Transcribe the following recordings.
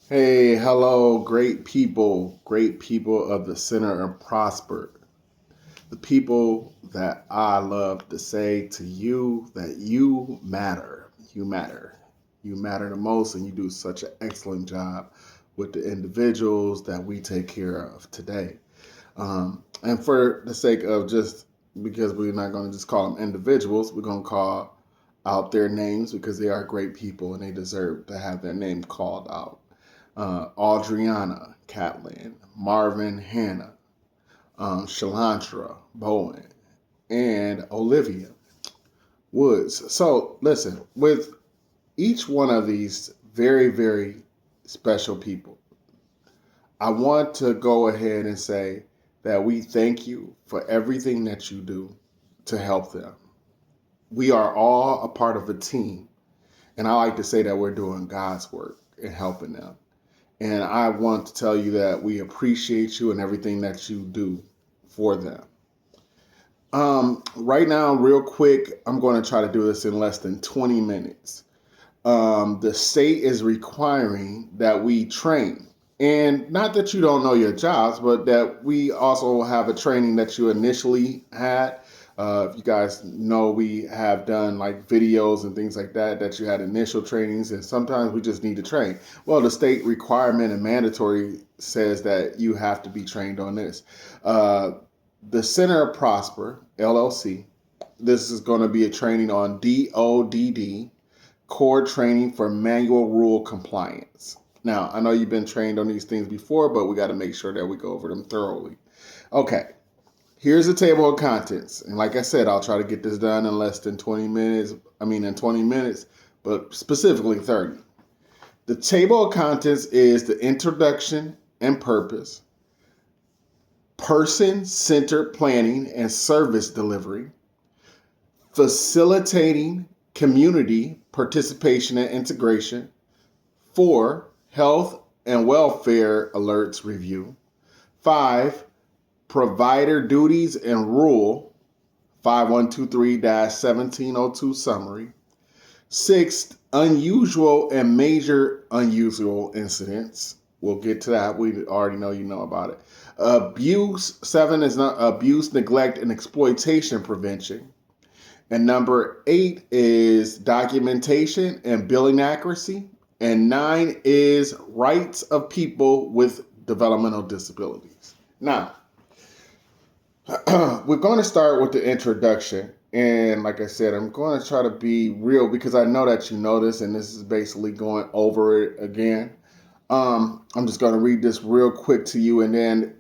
Hey, hello, great people of the Center and Prosper. The people that I love to say to you that you matter. You matter. You matter the most, and you do such an excellent job with the individuals that we take care of today. And for the sake of just because we're not going to just call them individuals, we're going to call out their names because they are great people and they deserve to have their name called out. Audriana Catlin, Marvin Hanna, Shalantra Bowen, and Olivia Woods. So, listen, with each one of these very special people, I want to go ahead and say that we thank you for everything that you do to help them. We are all a part of a team, and I like to say that we're doing God's work in helping them. And I want to tell you that we appreciate you and everything that you do for them. Right now, real quick, I'm going to try to do this in less than 20 minutes. The state is requiring that we train. And not that you don't know your jobs, but that we also have a training that you initially had. If you guys know, we have done like videos and things like that, that you had initial trainings, and sometimes we just need to train. Well, the state requirement and mandatory says that you have to be trained on this. Uh, the Center of Prosper, LLC, this is going to be a training on DODD, core training for manual rule compliance. Now, I know you've been trained on these things before, but we got to make sure that we go over them thoroughly. Okay, here's the table of contents. And like I said, I'll try to get this done in less than 20 minutes. In 20 minutes, but specifically 30. The table of contents is the introduction and purpose, person centered planning and service delivery, facilitating community participation and integration. 4, health and welfare alerts review. 5, provider duties and rule 5123-1702 summary. 6, unusual and major unusual incidents. We'll get to that. We already know you know about it. Abuse. 7 is not abuse, neglect, and exploitation prevention. And number 8 is documentation and billing accuracy. And 9 is rights of people with developmental disabilities. Now, we're going to start with the introduction. And like I said, I'm going to try to be real because I know that you know this, and this is basically going over it again. I'm just going to read this real quick to you, and then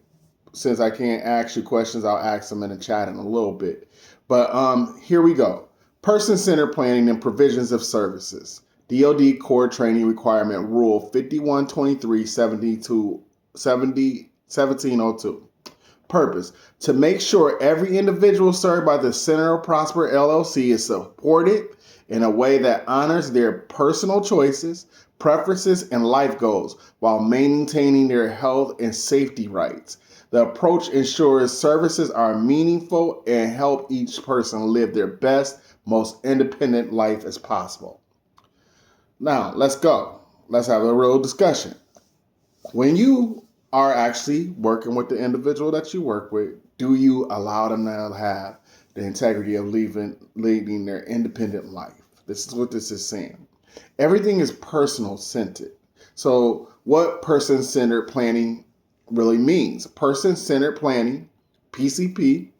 since I can't ask you questions, I'll ask them in the chat in a little bit. But here we go. Person-centered planning and provisions of services. DoD Core Training Requirement Rule 5123-1702. Purpose: to make sure every individual served by the Center of Prosper LLC is supported in a way that honors their personal choices, preferences, and life goals while maintaining their health and safety rights. The approach ensures services are meaningful and help each person live their best, most independent life as possible. Now, let's go. Let's have a real discussion. When you are actually working with the individual that you work with, do you allow them to have the integrity of leading their independent life? This is what this is saying. Everything is personal centered. So, what person centered planning really means? Person centered planning, PCP,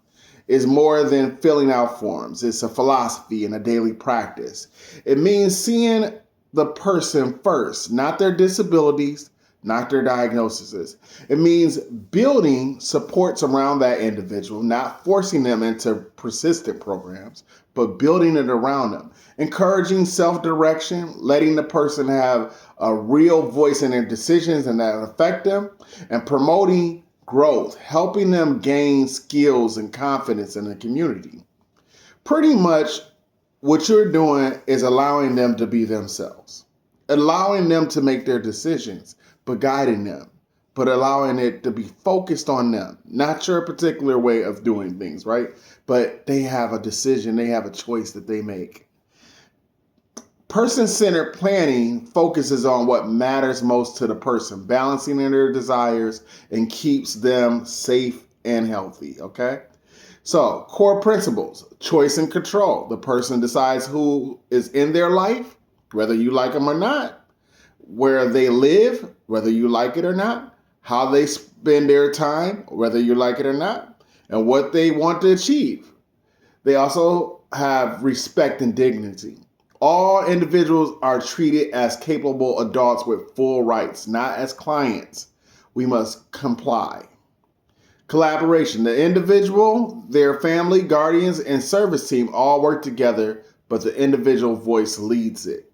is more than filling out forms. It's a philosophy and a daily practice. It means seeing the person first, not their disabilities, not their diagnoses. It means building supports around that individual, not forcing them into persistent programs, but building it around them. Encouraging self-direction, letting the person have a real voice in their decisions and that affect them, and promoting growth, helping them gain skills and confidence in the community. Pretty much what you're doing is allowing them to be themselves, allowing them to make their decisions, but guiding them, but allowing it to be focused on them, not your particular way of doing things, right? But they have a decision, they have a choice that they make. Person-centered planning focuses on what matters most to the person, balancing their desires and keeps them safe and healthy, okay? So, core principles, choice and control. The person decides who is in their life, whether you like them or not, where they live, whether you like it or not, how they spend their time, whether you like it or not, and what they want to achieve. They also have respect and dignity. All individuals are treated as capable adults with full rights, not as clients. We must comply. Collaboration. The individual, their family, guardians, and service team all work together, but the individual voice leads it.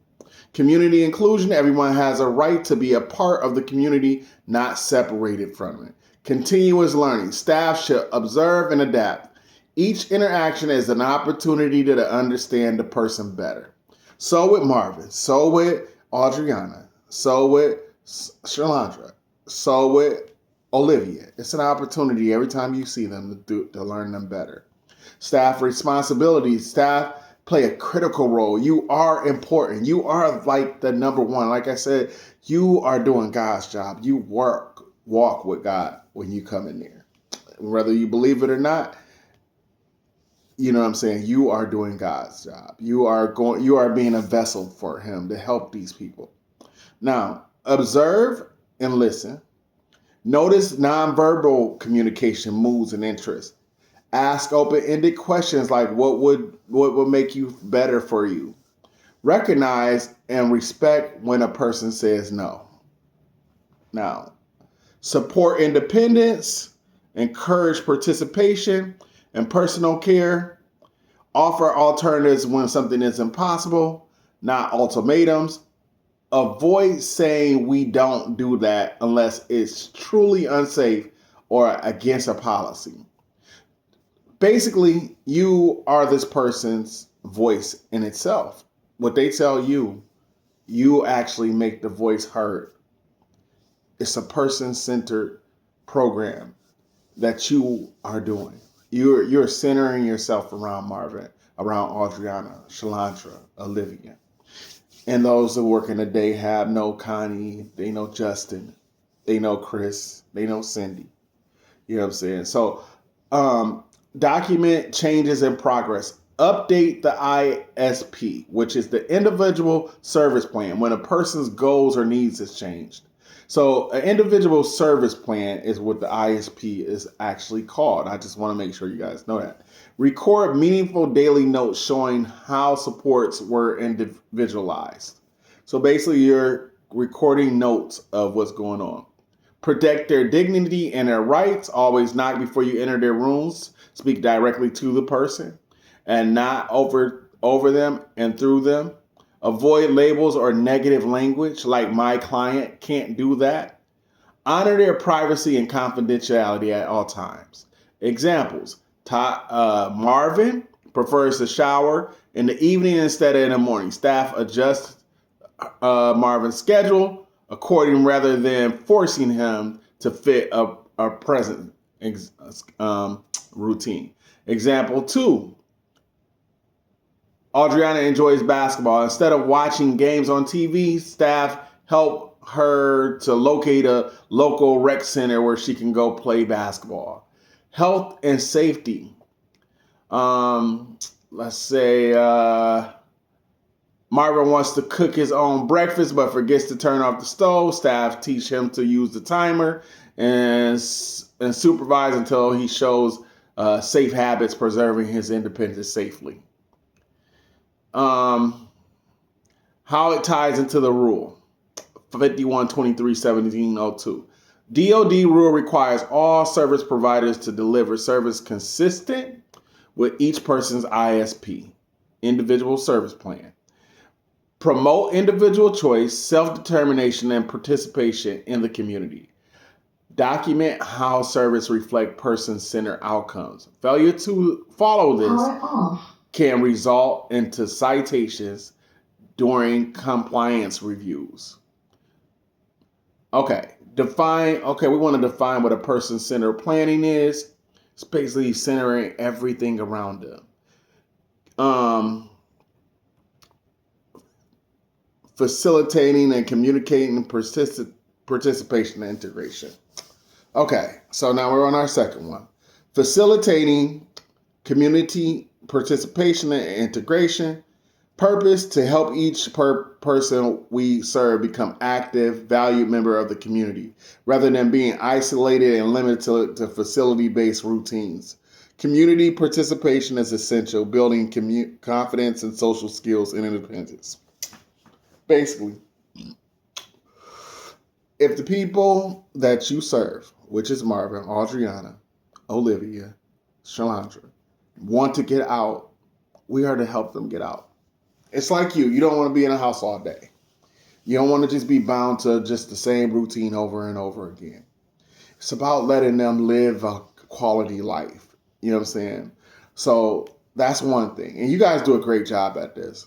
Community inclusion. Everyone has a right to be a part of the community, not separated from it. Continuous learning. Staff should observe and adapt. Each interaction is an opportunity to understand the person better. So with Marvin, so with Adriana, so with Shalandra, so with Olivia. It's an opportunity every time you see them to learn them better. Staff responsibilities. Staff play a critical role. You are important. You are like the number one. Like I said, you are doing God's job. You walk with God when you come in there. Whether you believe it or not, you know what I'm saying? You are doing God's job. You are being a vessel for him to help these people. Now, observe and listen. Notice nonverbal communication, moods, and interests. Ask open-ended questions like what would make you better for you. Recognize and respect when a person says no. Now, support independence, encourage participation and personal care. Offer alternatives when something is impossible, not ultimatums. Avoid saying we don't do that unless it's truly unsafe or against a policy. Basically, you are this person's voice in itself. What they tell you, you actually make the voice heard. It's a person-centered program that you are doing. You're centering yourself around Marvin, around Adriana, Shalandra, Olivia. And those who work in the day have know Connie, they know Justin, they know Chris, they know Cindy. You know what I'm saying? So document changes in progress. Update the ISP, which is the individual service plan, when a person's goals or needs has changed. So an individual service plan is what the ISP is actually called. I just want to make sure you guys know that. Record meaningful daily notes showing how supports were individualized. So basically you're recording notes of what's going on. Protect their dignity and their rights. Always knock before you enter their rooms. Speak directly to the person and not over them and through them. Avoid labels or negative language like my client can't do that. Honor their privacy and confidentiality at all times. Examples. Marvin prefers to shower in the evening instead of in the morning. Staff adjust Marvin's schedule according rather than forcing him to fit a present routine. Example 2. Adriana enjoys basketball. Instead of watching games on TV, staff help her to locate a local rec center where she can go play basketball. Health and safety. Let's say Marvin wants to cook his own breakfast but forgets to turn off the stove. Staff teach him to use the timer and supervise until he shows safe habits, preserving his independence safely. How it ties into the rule. 5123-1702. DoD rule requires all service providers to deliver service consistent with each person's ISP, individual service plan. Promote individual choice, self-determination, and participation in the community. Document how service reflect person-centered outcomes. Failure to follow this can result into citations during compliance reviews. Okay, we want to define what a person-centered planning is. It's basically centering everything around them. facilitating and communicating participation and integration. Okay, so now we're on our second one. Facilitating community participation and integration. Purpose to help each person we serve become active, valued member of the community, rather than being isolated and limited to facility-based routines. Community participation is essential, building confidence and social skills and independence. Basically, if the people that you serve, which is Marvin, Audriana, Olivia, Shalandra, want to get out, we are to help them get out. It's like you don't want to be in a house all day. You don't want to just be bound to just the same routine over and over again. It's about letting them live a quality life. You know what I'm saying? So that's one thing. And you guys do a great job at this.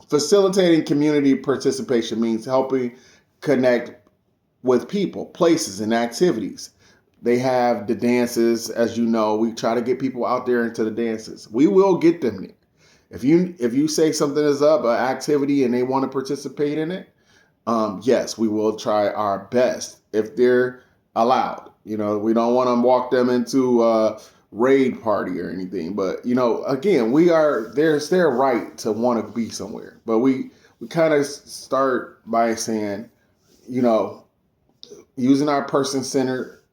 Facilitating community participation means helping connect with people, places, and activities. They have the dances, as you know. We try to get people out there into the dances. We will get them there. If you say something is up, an activity, and they want to participate in it, yes, we will try our best if they're allowed. You know, we don't want to walk them into a raid party or anything. But, you know, again, there's their right to want to be somewhere. But we kind of start by saying, you know, using our person-centered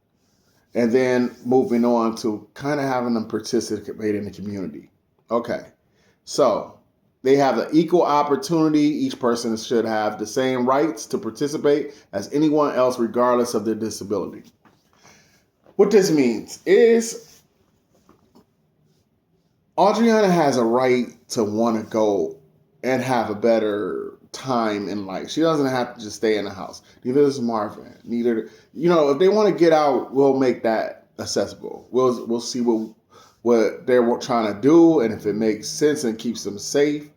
and then moving on to kind of having them participate in the community. Okay. So they have the equal opportunity. Each person should have the same rights to participate as anyone else, regardless of their disability. What this means is Audriana has a right to want to go and have a better time in life. She doesn't have to just stay in the house. Neither does Marvin. Neither, you know, if they want to get out, we'll make that accessible. We'll see what they're trying to do, and if it makes sense and keeps them safe,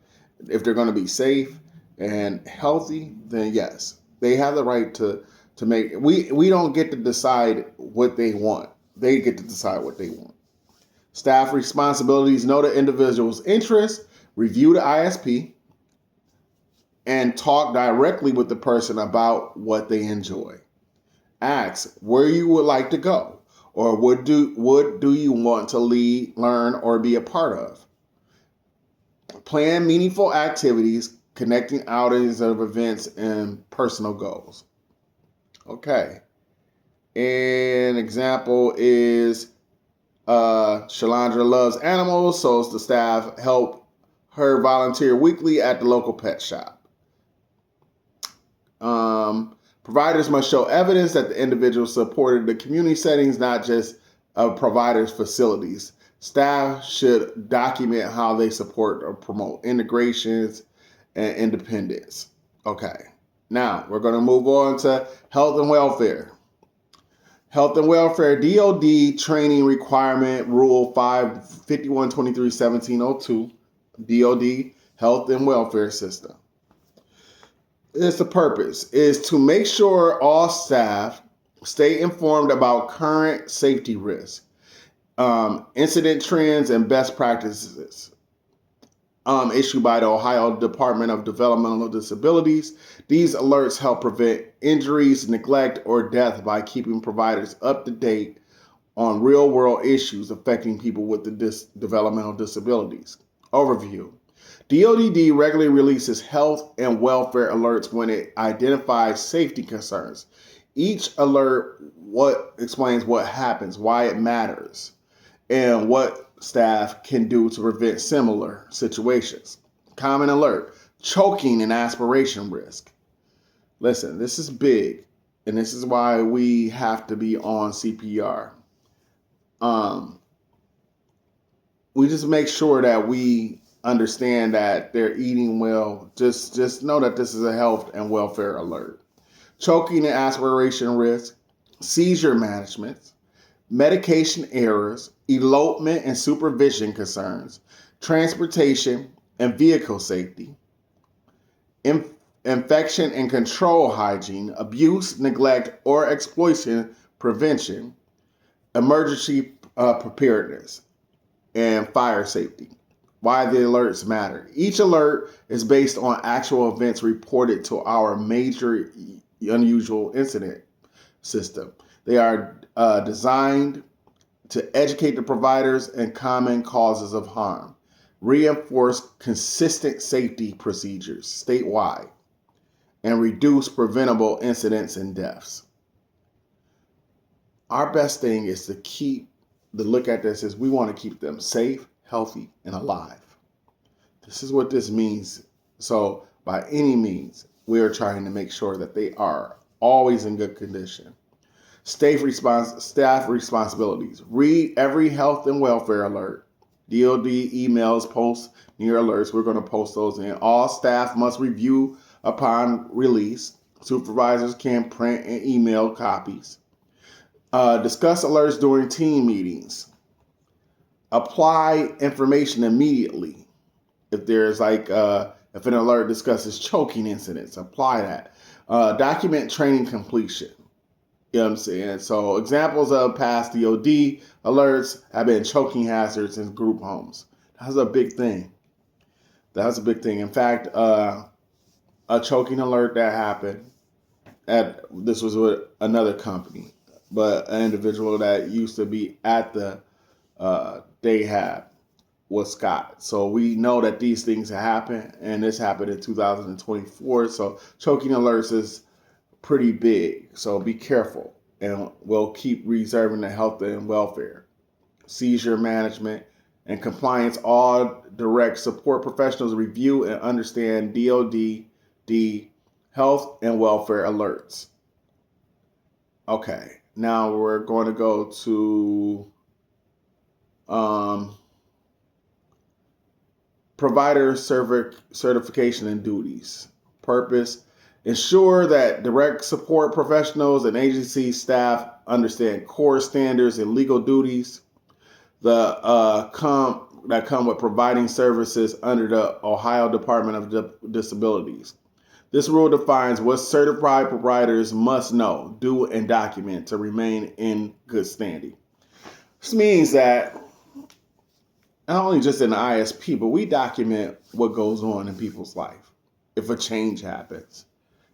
if they're going to be safe and healthy, then yes, they have the right to make. We don't get to decide what they want. They get to decide what they want. Staff responsibilities: know the individual's interests, review the ISP, and talk directly with the person about what they enjoy. Ask where you would like to go. Or what do you want to lead, learn, or be a part of? Plan meaningful activities, connecting outings of events and personal goals. Okay. An example is Shalandra loves animals, so the staff help her volunteer weekly at the local pet shop. Providers must show evidence that the individual supported the community settings, not just providers' facilities. Staff should document how they support or promote integrations and independence. Okay, now we're going to move on to health and welfare. Health and welfare DOD training requirement rule 5123-1702, DOD health and welfare system. It's the purpose is to make sure all staff stay informed about current safety risks, incident trends, and best practices issued by the Ohio Department of Developmental Disabilities. These alerts help prevent injuries, neglect, or death by keeping providers up to date on real-world issues affecting people with developmental disabilities. Overview. DODD regularly releases health and welfare alerts when it identifies safety concerns. Each alert explains what happens, why it matters, and what staff can do to prevent similar situations. Common alert: choking and aspiration risk. Listen, this is big, and this is why we have to be on CPR. We just make sure that we understand that they're eating well. Just know that this is a health and welfare alert. Choking and aspiration risk, seizure management, medication errors, elopement and supervision concerns, transportation and vehicle safety, infection and control hygiene, abuse, neglect, or exploitation prevention, emergency preparedness, and fire safety. Why the alerts matter. Each alert is based on actual events reported to our major unusual incident system. They are designed to educate the providers and common causes of harm, reinforce consistent safety procedures statewide, and reduce preventable incidents and deaths. Our best thing is to look at this is we want to keep them safe, healthy, and alive. This is what this means. So by any means, we are trying to make sure that they are always in good condition. Staff responsibilities. Read every health and welfare alert. DOD emails, posts, near alerts. We're going to post those in. All staff must review upon release. Supervisors can print and email copies. Discuss alerts during team meetings. Apply information immediately. If there's if an alert discusses choking incidents, apply that. Document training completion. You know what I'm saying? So examples of past DOD alerts have been choking hazards in group homes. That's a big thing. In fact, a choking alert that happened this was with another company, but an individual that used to be at the Dayhab was Scott. So we know that these things happen, and this happened in 2024. So choking alerts is pretty big. So be careful, and we'll keep reserving the health and welfare. Seizure management and compliance. All direct support professionals review and understand DOD health and welfare alerts. Okay, now we're going to go to provider certification and duties. Purpose: ensure that direct support professionals and agency staff understand core standards and legal duties that come with providing services under the Ohio Department of Disabilities. This rule defines what certified providers must know, do, and document to remain in good standing. This means that not only just in the ISP, but we document what goes on in people's life. If a change happens,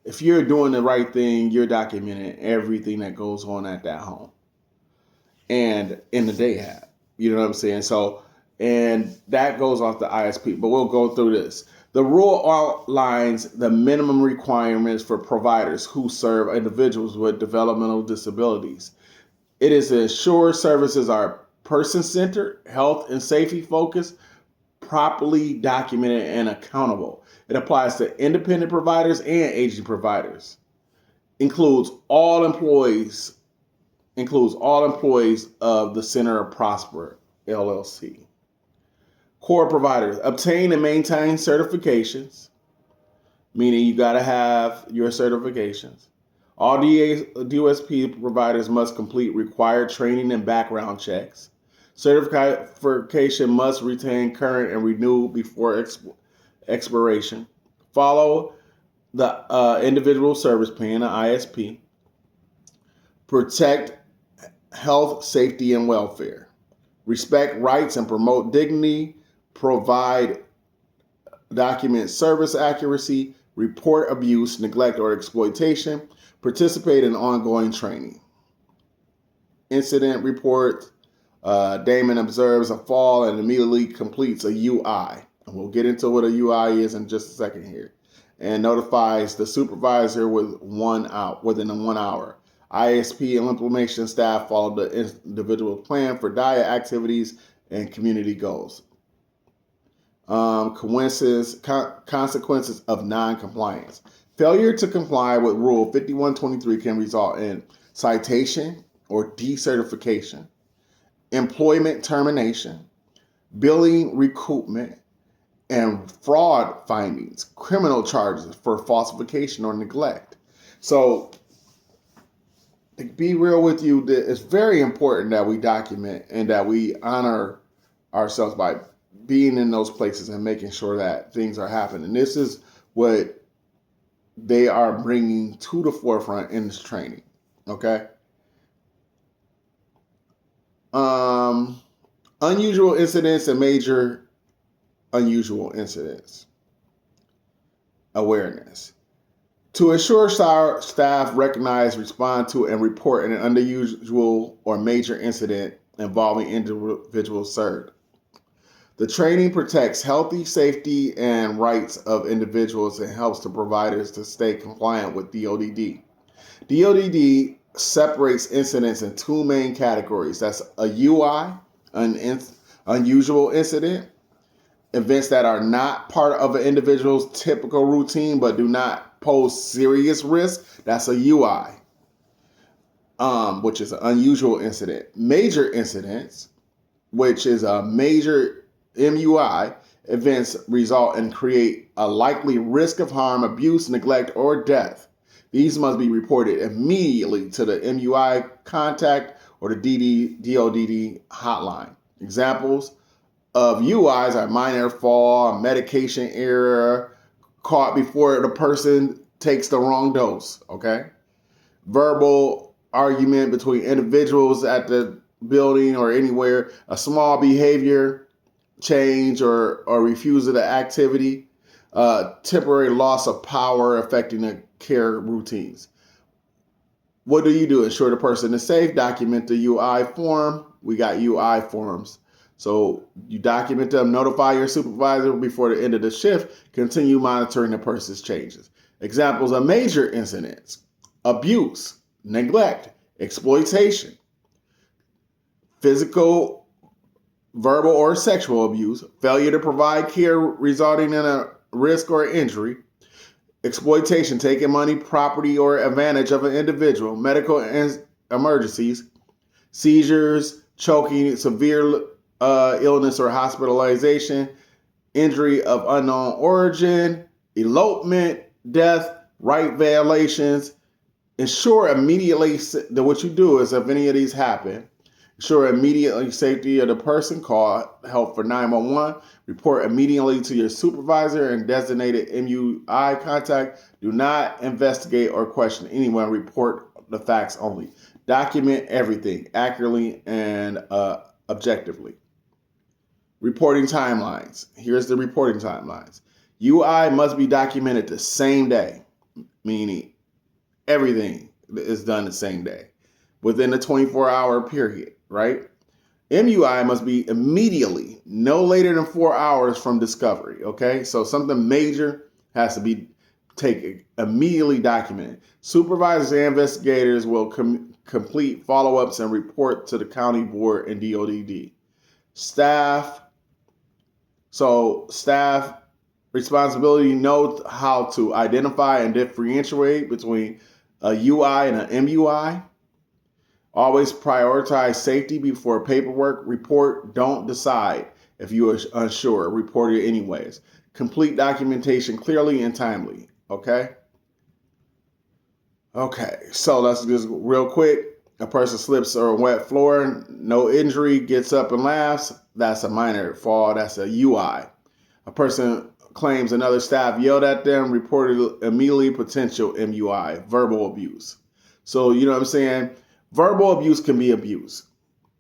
if you're doing the right thing, you're documenting everything that goes on at that home and in the Dayhab. You know what I'm saying? So, and that goes off the ISP, but we'll go through this. The rule outlines the minimum requirements for providers who serve individuals with developmental disabilities. It is to ensure services are person-centered, health and safety focused, properly documented, and accountable. It applies to independent providers and agency providers. Includes all employees of the Center of Prosper LLC. Core providers obtain and maintain certifications, meaning you got to have your certifications. All DOSP providers must complete required training and background checks. Certification must retain current and renewed before expiration. Follow the individual service plan, the ISP. Protect health, safety, and welfare. Respect rights and promote dignity. Provide document service accuracy. Report abuse, neglect, or exploitation. Participate in ongoing training. Incident report. Damon observes a fall and immediately completes a UI. And we'll get into what a UI is in just a second here. And notifies the supervisor within 1 hour. ISP and implementation staff follow the individual plan for diet activities and community goals. Consequences of non-compliance. Failure to comply with Rule 5123 can result in citation or decertification, employment termination, billing recoupment, and fraud findings, criminal charges for falsification or neglect. So, to be real with you, it's very important that we document and that we honor ourselves by being in those places and making sure that things are happening. This is what they are bringing to the forefront in this training. Okay. Unusual incidents and major unusual incidents. Awareness. To ensure staff recognize, respond to, and report an unusual or major incident involving individuals served. The training protects healthy safety and rights of individuals and helps the providers to stay compliant with DODD. DODD separates incidents in two main categories. That's a UI, an unusual incident, events that are not part of an individual's typical routine but do not pose serious risk. That's a UI, which is an unusual incident. Major incidents, which is a major MUI, events result and create a likely risk of harm, abuse, neglect, or death. These must be reported immediately to the MUI contact or the DODD hotline. Examples of UIs are minor fall, medication error, caught before the person takes the wrong dose, okay? Verbal argument between individuals at the building or anywhere, a small behavior change or refusal to activity, temporary loss of power affecting the care routines. What do you do? Ensure the person is safe, document the UI form. We got UI forms. So you document them, notify your supervisor before the end of the shift, continue monitoring the person's changes. Examples of major incidents: abuse, neglect, exploitation, physical, verbal, or sexual abuse, failure to provide care resulting in a risk or injury, exploitation, taking money, property, or advantage of an individual, medical emergencies, seizures, choking, severe illness or hospitalization, injury of unknown origin, elopement, death, right violations. Ensure immediately that what you do is if any of these happen, ensure immediately safety of the person, call help for 911, report immediately to your supervisor and designated MUI contact. Do not investigate or question anyone, report the facts only. Document everything accurately and objectively. Reporting timelines. Here's the reporting timelines. UI must be documented the same day, meaning everything is done the same day within a 24-hour period, right? MUI must be immediately, no later than 4 hours from discovery, okay? So something major has to be immediately documented. Supervisors and investigators will complete follow-ups and report to the county board and DODD. Staff responsibility: know how to identify and differentiate between a UI and an MUI. Always prioritize safety before paperwork. Report, don't decide. If you are unsure, report it anyways. Complete documentation clearly and timely, okay? Okay, so let's just real quick. A person slips on a wet floor, no injury, gets up and laughs. That's a minor fall. That's a UI. A person claims another staff yelled at them, reported immediately, potential MUI, verbal abuse. So, you know what I'm saying? Verbal abuse can be abuse.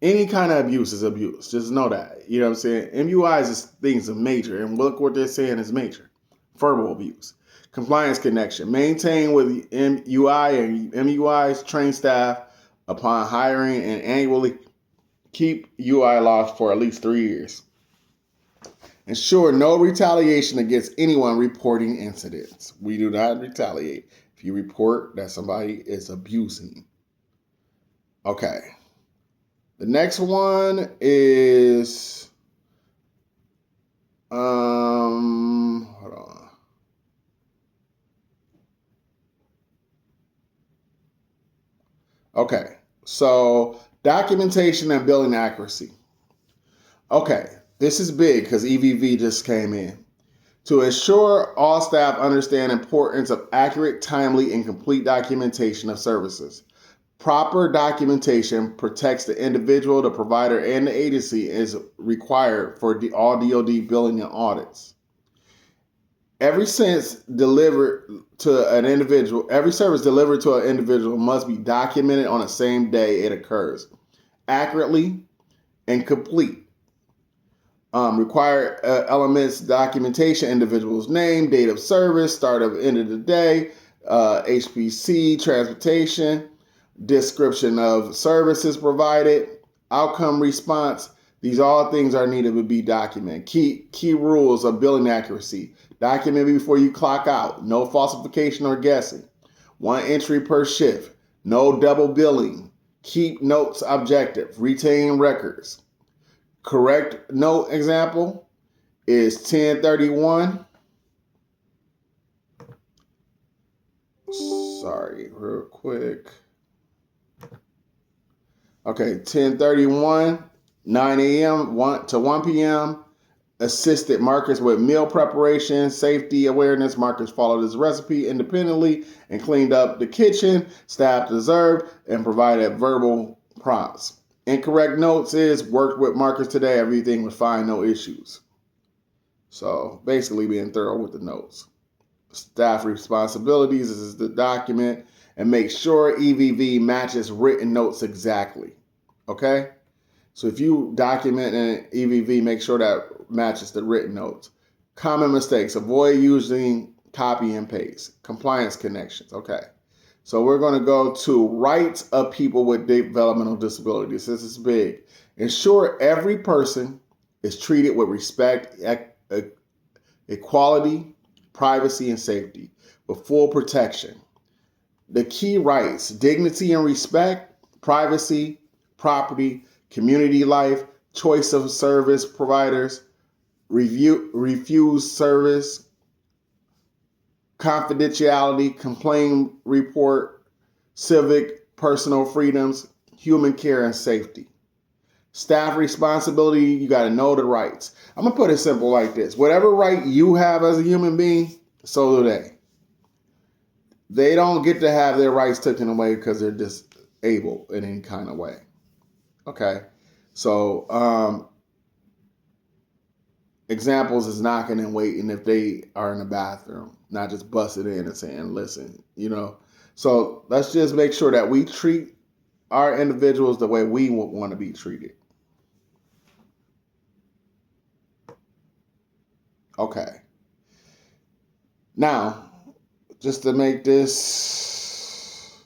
Any kind of abuse is abuse. Just know that. You know what I'm saying? MUIs is things of major, and look what they're saying is major. Verbal abuse. Compliance connection. Maintain with MUI and MUIs, train staff upon hiring, and annually keep UI logs for at least 3 years. Ensure no retaliation against anyone reporting incidents. We do not retaliate if you report that somebody is abusing. Okay. The next one is hold on. Okay. So documentation and billing accuracy. Okay. This is big because EVV just came in. To ensure all staff understand the importance of accurate, timely, and complete documentation of services. Proper documentation protects the individual, the provider, and the agency is required for all DoD billing and audits. Every service delivered to an individual must be documented on the same day it occurs, accurately and complete. Required elements, documentation, individual's name, date of service, start of end of the day, HPC, transportation, description of services provided, outcome response. These all things are needed to be documented. Key rules of billing accuracy. Document before you clock out. No falsification or guessing. 1 entry per shift. No double billing. Keep notes objective. Retain records. Correct note example is 1031. Sorry, real quick. Okay, 1031, 9 a.m. 1 to 1 p.m. Assisted markers with meal preparation, safety awareness. Markers followed this recipe independently and cleaned up the kitchen. Staff observed and provided verbal prompts. Incorrect notes is worked with markers today. Everything was fine, no issues. So basically being thorough with the notes. Staff responsibilities is the document and make sure EVV matches written notes exactly. Okay? So if you document an EVV, make sure that matches the written notes. Common mistakes. Avoid using copy and paste. Compliance connections. Okay. So we're going to go to rights of people with developmental disabilities. This is big. Ensure every person is treated with respect, equality, privacy, and safety with full protection. The key rights: dignity and respect, privacy, property, community life, choice of service providers, refuse service, confidentiality, complaint report, civic, personal freedoms, human care, and safety. Staff responsibility, you got to know the rights. I'm going to put it simple like this. Whatever right you have as a human being, so do they. They don't get to have their rights taken away because they're disabled in any kind of way. Okay. So, examples is knocking and waiting if they are in the bathroom, not just busting in and saying, listen, So let's just make sure that we treat our individuals the way we would want to be treated. Okay. Now, just to make this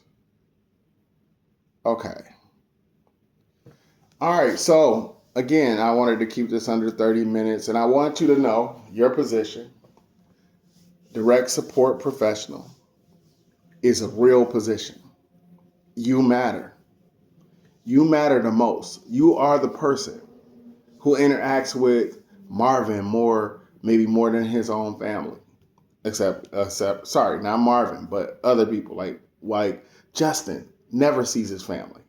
okay. All right. So again, I wanted to keep this under 30 minutes, and I want you to know your position. Direct support professional is a real position. You matter. You matter the most. You are the person who interacts with Marvin maybe more than his own family. Except, sorry, not Marvin, but other people like Justin never sees his family.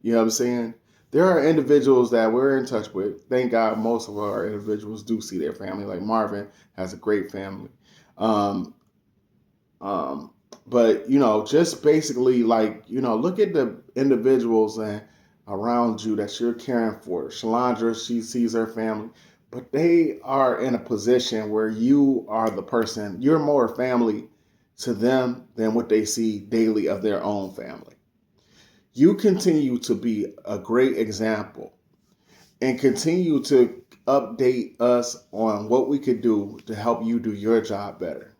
You know what I'm saying? There are individuals that we're in touch with. Thank God most of our individuals do see their family. Like Marvin has a great family. But, just basically look at the individuals around you that you're caring for. Shalandra, she sees her family. But they are in a position where you are the person, you're more family to them than what they see daily of their own family. You continue to be a great example and continue to update us on what we could do to help you do your job better.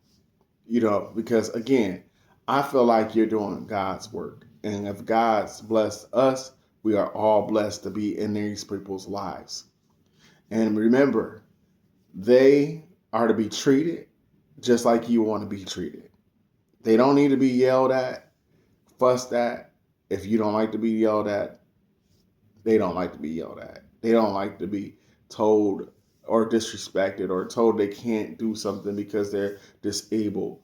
Because again, I feel like you're doing God's work. And if God's blessed us, we are all blessed to be in these people's lives. And remember, they are to be treated just like you want to be treated. They don't need to be yelled at, fussed at. If you don't like to be yelled at, they don't like to be yelled at. They don't like to be told or disrespected or told they can't do something because they're disabled.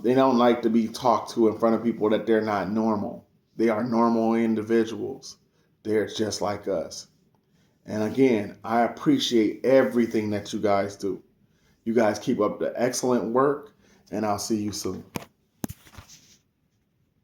They don't like to be talked to in front of people that they're not normal. They are normal individuals. They're just like us. And again, I appreciate everything that you guys do. You guys keep up the excellent work, and I'll see you soon.